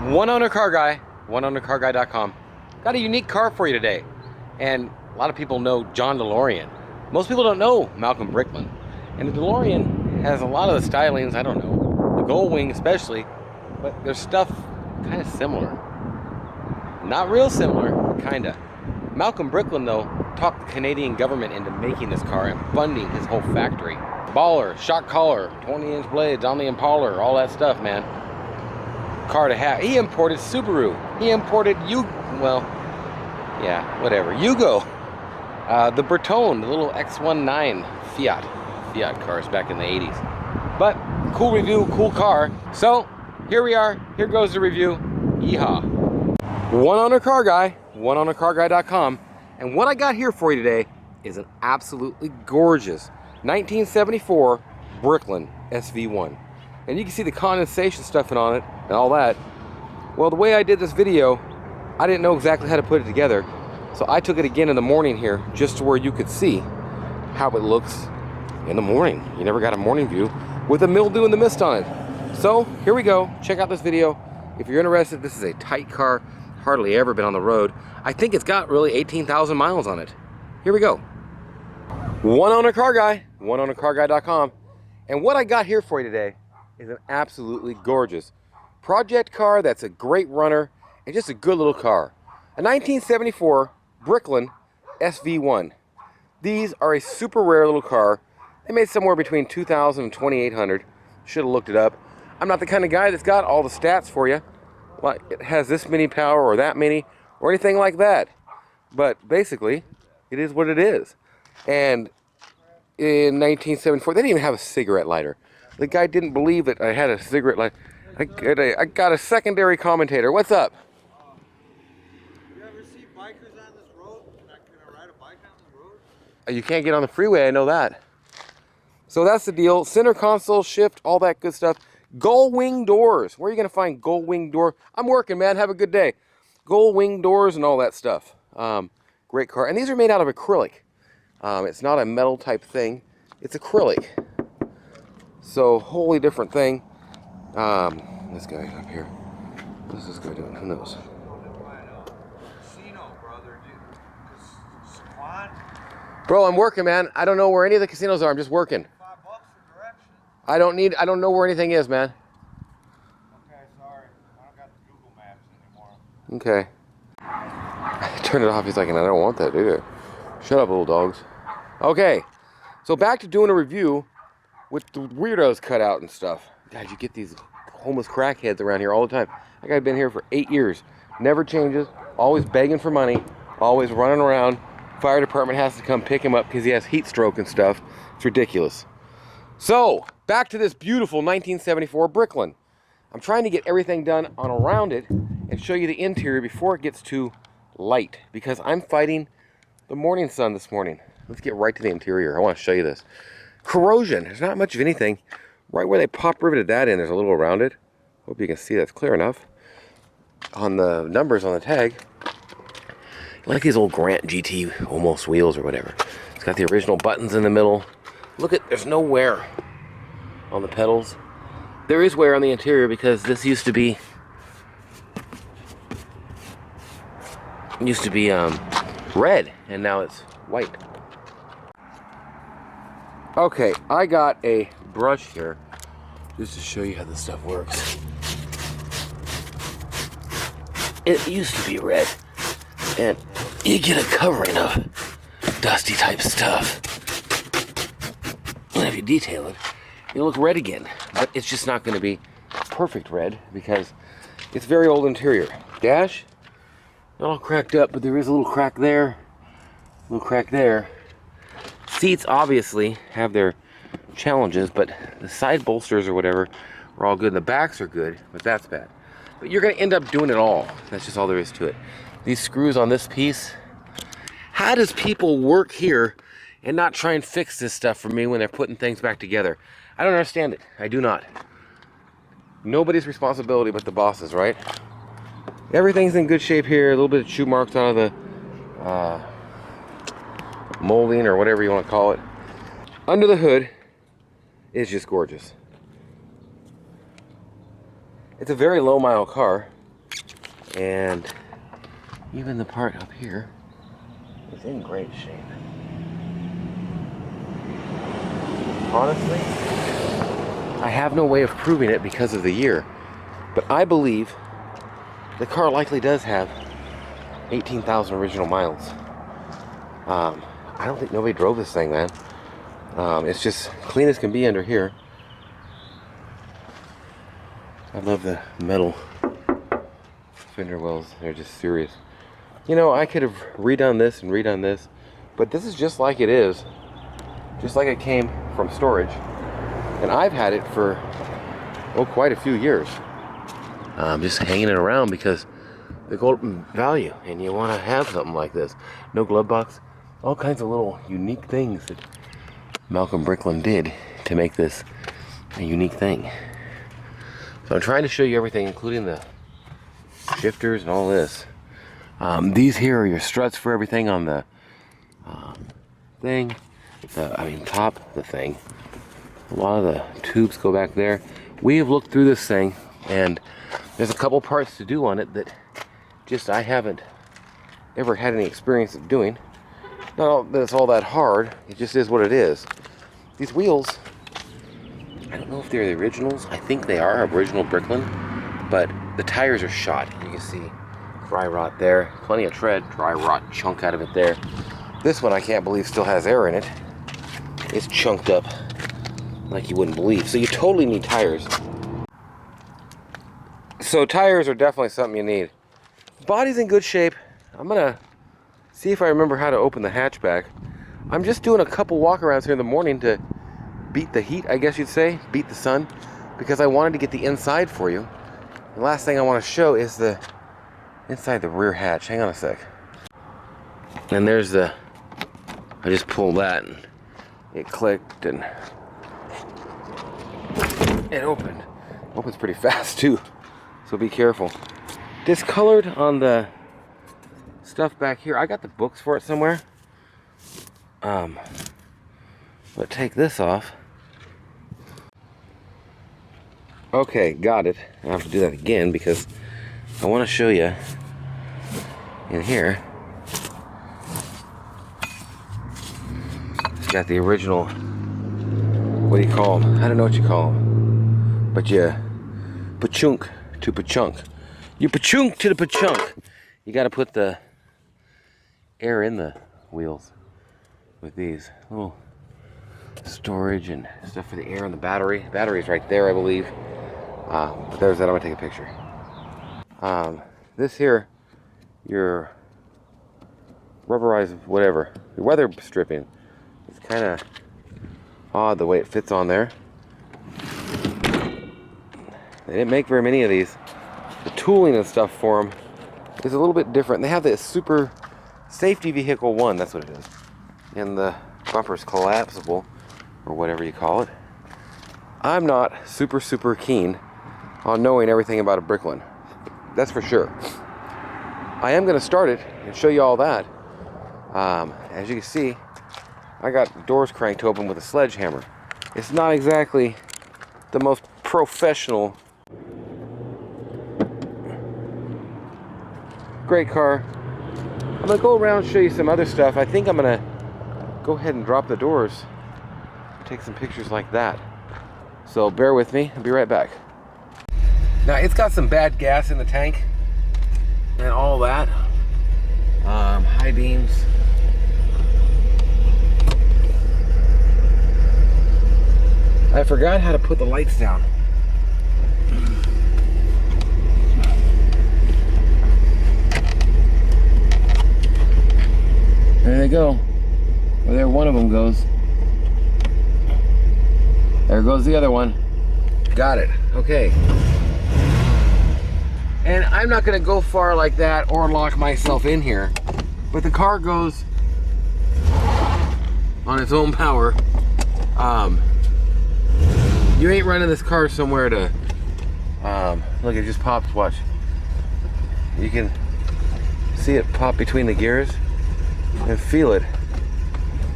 One owner car guy, oneownercarguy.com. Got a unique car for you today. And a lot of people know John Delorean. Most people don't know Malcolm Bricklin. And the Delorean has a lot of the stylings, I don't know, the Gull-Wing especially, but there's stuff kind of similar. Not real similar, but kinda. Malcolm Bricklin, though, talked the Canadian government into making this car and funding his whole factory. Baller, shock collar, 20-inch blades on the Impala, all that stuff, man. Car to have. He imported Subaru. He imported Yugo. The Bertone, the little X19 Fiat cars back in the 80s. But cool review, cool car. So here we are. Here goes the review. Yeehaw. One owner car guy, oneownercarguy.com. And what I got here for you today is an absolutely gorgeous 1974 Bricklin SV-1. And you can see the condensation stuffing on it and all that. Well, the way I did this video, I didn't know exactly how to put it together. So I took it again in the morning here, just to where you could see how it looks in the morning. You never got a morning view with the mildew and the mist on it. So here we go. Check out this video. If you're interested, this is a tight car, hardly ever been on the road. I think it's got really 18,000 miles on it. Here we go. One owner car guy, oneownercarguy.com. And what I got here for you today is an absolutely gorgeous project car that's a great runner and just a good little car. A 1974 Bricklin SV-1. These are a super rare little car. They made somewhere between 2,000 and 2,800. Should have looked it up. I'm not the kind of guy that's got all the stats for you. Like it has this many power or that many or anything like that. But basically, it is what it is. And in 1974, they didn't even have a cigarette lighter. The guy didn't believe that I had a cigarette lighter. I got a secondary commentator. What's up? You ever see bikers on this road? Can I ride a bike on the road? You can't get on the freeway, I know that. So that's the deal. Center console, shift, all that good stuff. Gull-Wing doors. Where are you going to find Gull-Wing door? I'm working, man. Have a good day. Gull-Wing doors and all that stuff. Great car. And these are made out of acrylic. It's not a metal type thing. It's acrylic. So, wholly different thing. This guy up here. What's this guy doing? Who knows? Bro, I'm working, man. I don't know where any of the casinos are. I'm just working. $5 for directions. I don't know where anything is, man. Okay, sorry. I don't got the Google Maps anymore. Okay. I turned it off. He's like, and I don't want that, dude. Shut up, little dogs. Okay. So back to doing a review with the weirdos cut out and stuff. God, you get these homeless crackheads around here all the time. That guy's been here for 8 years. Never changes. Always begging for money. Always running around. Fire department has to come pick him up because he has heat stroke and stuff. It's ridiculous. So, back to this beautiful 1974 Bricklin. I'm trying to get everything done on around it and show you the interior before it gets too light because I'm fighting the morning sun this morning. Let's get right to the interior. I want to show you this. Corrosion. There's not much of anything. Right where they pop riveted that in, there's a little around it. Hope you can see that's clear enough. On the numbers on the tag, like these old Grant GT almost wheels or whatever. It's got the original buttons in the middle. Look at, there's no wear on the pedals. There is wear on the interior because this used to be red and now it's white. Okay, I got a brush here just to show you how this stuff works. It used to be red and you get a covering of dusty type stuff. And if you detail it, it'll look red again. But it's just not going to be perfect red because it's very old interior. Dash, not all cracked up, but there is a little crack there, a little crack there. Seats obviously have their challenges, but the side bolsters or whatever are all good. The backs are good, but that's bad. But you're going to end up doing it all. That's just all there is to it. These screws on this piece. How does people work here and not try and fix this stuff for me when they're putting things back together? I don't understand it. I do not. Nobody's responsibility but the boss's, right? Everything's in good shape here. A little bit of chew marks out of the molding or whatever you want to call it. Under the hood is just gorgeous. It's a very low mile car. And even the part up here is in great shape. Honestly, I have no way of proving it because of the year, but I believe the car likely does have 18,000 original miles. I don't think nobody drove this thing, man. It's just clean as can be under here. I love the metal fender wells. They're just serious. You know, I could have redone this and redone this, but this is just like it is. Just like it came from storage. And I've had it for, oh, quite a few years. Just hanging it around because the golden value, and you want to have something like this. No glove box. All kinds of little unique things that Malcolm Bricklin did to make this a unique thing. So I'm trying to show you everything, including the shifters and all this. These here are your struts for everything on the thing. Top the thing. A lot of the tubes go back there. We have looked through this thing, and there's a couple parts to do on it that just I haven't ever had any experience of doing. Not that it's all that hard. It just is what it is. These wheels, I don't know if they're the originals. I think they are original Bricklin, but the tires are shot. You can see dry rot there. Plenty of tread, dry rot chunk out of it there. This one I can't believe still has air in it. It's chunked up like you wouldn't believe. So you totally need tires. So tires are definitely something you need. Body's in good shape. I'm gonna see if I remember how to open the hatchback. I'm just doing a couple walkarounds here in the morning to beat the heat, I guess you'd say, beat the sun, because I wanted to get the inside for you. The last thing I want to show is the inside the rear hatch. Hang on a sec. And there's the, I just pulled that and it clicked and it opened. Opens pretty fast too, so be careful. Discolored on the stuff back here. I got the books for it somewhere. But take this off. Okay, got it. I have to do that again because I want to show you in here. It's got the original, what do you call them? I don't know what you call them. But you pachunk to pachunk. You pachunk to the pachunk. You got to put the air in the wheels with these little storage and stuff for the air and the battery. The battery's right there, I believe. But there's that. I'm gonna take a picture. This here, your rubberized whatever, your weather stripping. It's kind of odd the way it fits on there. They didn't make very many of these. The tooling and stuff for them is a little bit different. They have the super safety vehicle 1, that's what it is. And the bumper's collapsible, or whatever you call it. I'm not super keen on knowing everything about a Bricklin. That's for sure. I am going to start it and show you all that. As you can see, I got doors cranked open with a sledgehammer. It's not exactly the most professional. Great car. I'm going to go around and show you some other stuff. I think I'm going to go ahead and drop the doors. Take some pictures like that. So bear with me, I'll be right back. Now it's got some bad gas in the tank and all that. High beams. I forgot how to put the lights down. There they go. Well, there one of them goes. There goes the other one. Got it. Okay. And I'm not going to go far like that or lock myself in here. But the car goes on its own power. You ain't running this car somewhere to... look, it just popped. Watch. You can see it pop between the gears and feel it.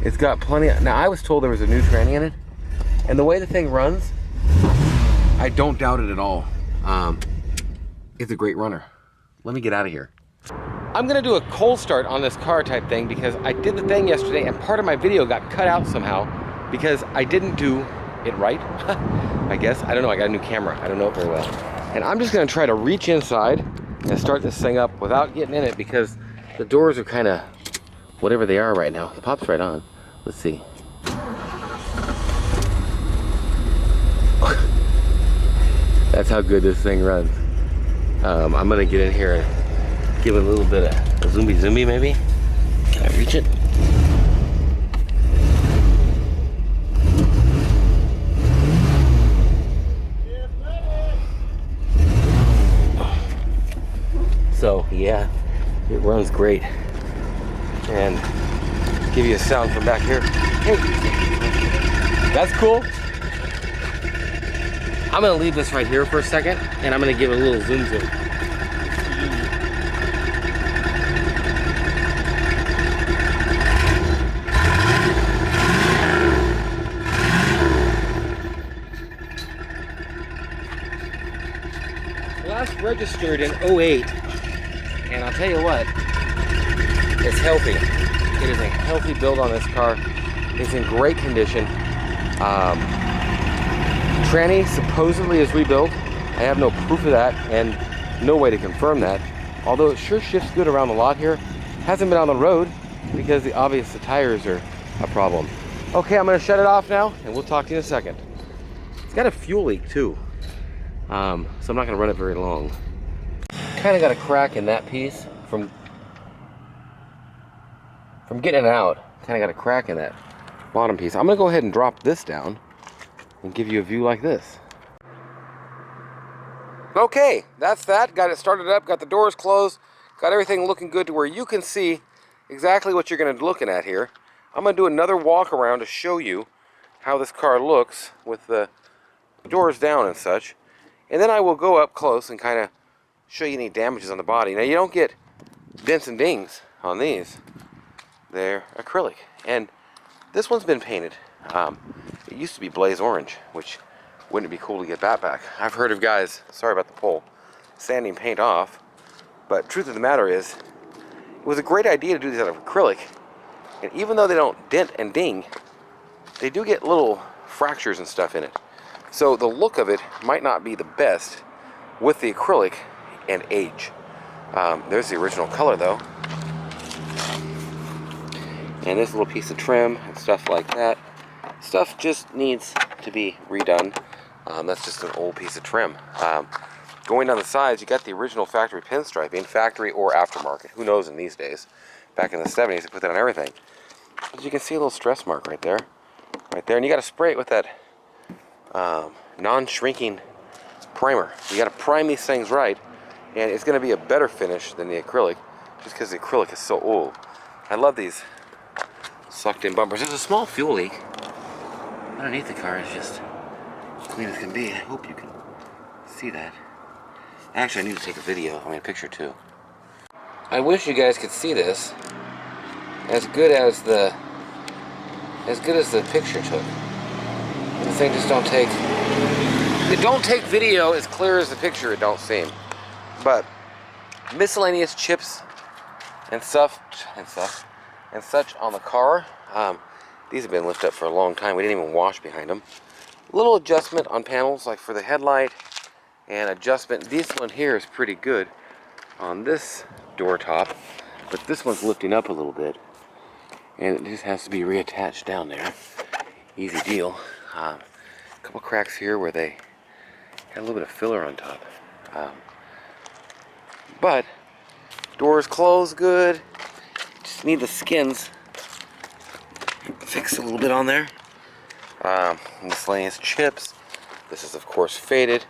It's got plenty of... Now, I was told there was a new tranny in it. And the way the thing runs, I don't doubt it at all. It's a great runner. let me get out of here. I'm gonna do a cold start on this car type thing because I did the thing yesterday and part of my video got cut out somehow because I didn't do it right, I guess. I don't know, I got a new camera. I don't know it very well. And I'm just gonna try to reach inside and start this thing up without getting in it because the doors are kind of whatever they are right now. The pop's right on. Let's see. That's how good this thing runs. I'm gonna get in here and give it a little bit of a zoomy maybe. Can I reach it? So yeah, it runs great. And give you a sound from back here. Hey, that's cool. I'm gonna leave this right here for a second and I'm gonna give it a little zoom. Last registered in 08, and I'll tell you what, it's healthy. It is a healthy build on this car. It's in great condition. Tranny supposedly is rebuilt. I have no proof of that and no way to confirm that. Although it sure shifts good around the lot here. Hasn't been on the road because the tires are a problem. Okay, I'm gonna shut it off now and we'll talk to you in a second. It's got a fuel leak too. So I'm not gonna run it very long. Kind of got a crack in that piece from getting it out. Kind of got a crack in that bottom piece. I'm gonna go ahead and drop this down and give you a view like this. Okay, that's that. Got it started up, got the doors closed, got everything looking good to where you can see exactly what you're gonna be looking at here. I'm gonna do another walk around to show you how this car looks with the doors down and such. And then I will go up close and kind of show you any damages on the body. Now you don't get dents and dings on these. They're acrylic. And this one's been painted. It used to be blaze orange, which wouldn't it be cool to get that back? I've heard of guys, sorry about the pull, sanding paint off. But truth of the matter is, it was a great idea to do these out of acrylic. And even though they don't dent and ding, they do get little fractures and stuff in it. So the look of it might not be the best with the acrylic and age. There's the original color though. And this little piece of trim and stuff like that. Stuff just needs to be redone. That's just an old piece of trim. Going down the sides, you got the original factory pinstriping, factory or aftermarket. Who knows in these days. Back in the 70s, they put that on everything. As you can see, a little stress mark right there. Right there. And you got to spray it with that non-shrinking primer. You got to prime these things right, and it's going to be a better finish than the acrylic, just because the acrylic is so old. I love these sucked-in bumpers. There's a small fuel leak underneath the car. It's just clean as can be. I hope you can see that. Actually, I need to take a video. I mean, a picture too. I wish you guys could see this as good as the picture took. The thing just don't take video as clear as the picture, it don't seem. But miscellaneous chips and stuff and such on the car. These have been lifted up for a long time. We didn't even wash behind them. Little adjustment on panels, like for the headlight, and adjustment. This one here is pretty good on this door top, but this one's lifting up a little bit, and it just has to be reattached down there. Easy deal. A couple cracks here where they had a little bit of filler on top. But doors closed good. Just need the skins fixed a little bit on there. Miscellaneous chips. This is of course faded.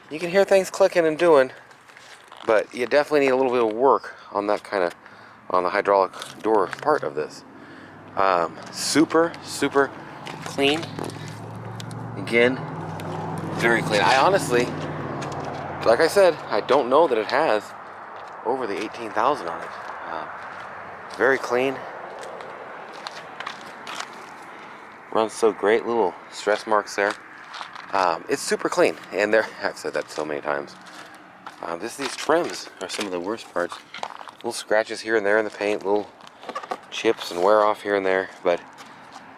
You can hear things clicking and doing, but you definitely need a little bit of work on that kind of, on the hydraulic door part of this. Super clean. Again, very clean. I honestly, like I said, I don't know that it has over the 18,000 on it. Very clean. Runs so great. Little stress marks there. It's super clean, and there, I've said that so many times. These trims are some of the worst parts. Little scratches here and there in the paint, little chips and wear off here and there. But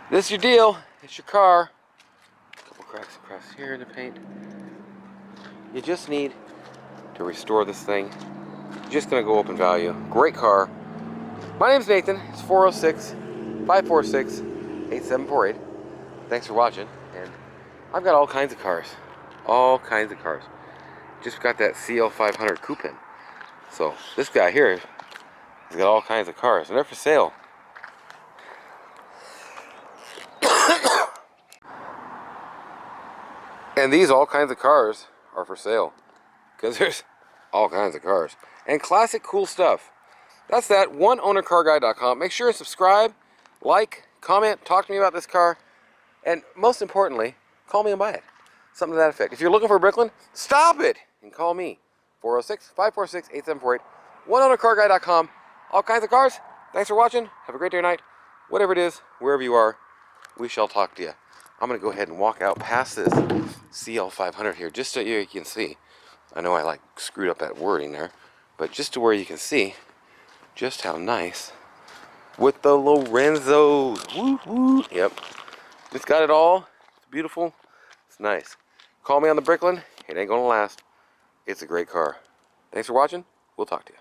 this is your deal. It's your car. A couple cracks across here in the paint. You just need to restore this thing. You're just gonna go up in value. Great car. My name's Nathan. It's 406-546-8748. Thanks for watching. And I've got all kinds of cars. All kinds of cars. Just got that CL500 coupe in. So this guy here has got all kinds of cars, and they're for sale. And these all kinds of cars are for sale, because there's all kinds of cars and classic cool stuff. That's that. OneOwnerCarGuide.com. Make sure to subscribe, like, comment, talk to me about this car, and most importantly, call me and buy it. Something to that effect. If you're looking for a Bricklin, stop it and call me. 406-546-8748. OneOwnerCarGuide.com. All kinds of cars. Thanks for watching. Have a great day or night. Whatever it is, wherever you are, we shall talk to you. I'm going to go ahead and walk out past this CL500 here, just so you can see. I know I like screwed up that wording there, but just to where you can see just how nice with the Lorenzos. Woo woo. Yep. It's got it all. It's beautiful. It's nice. Call me on the Bricklin. It ain't going to last. It's a great car. Thanks for watching. We'll talk to you.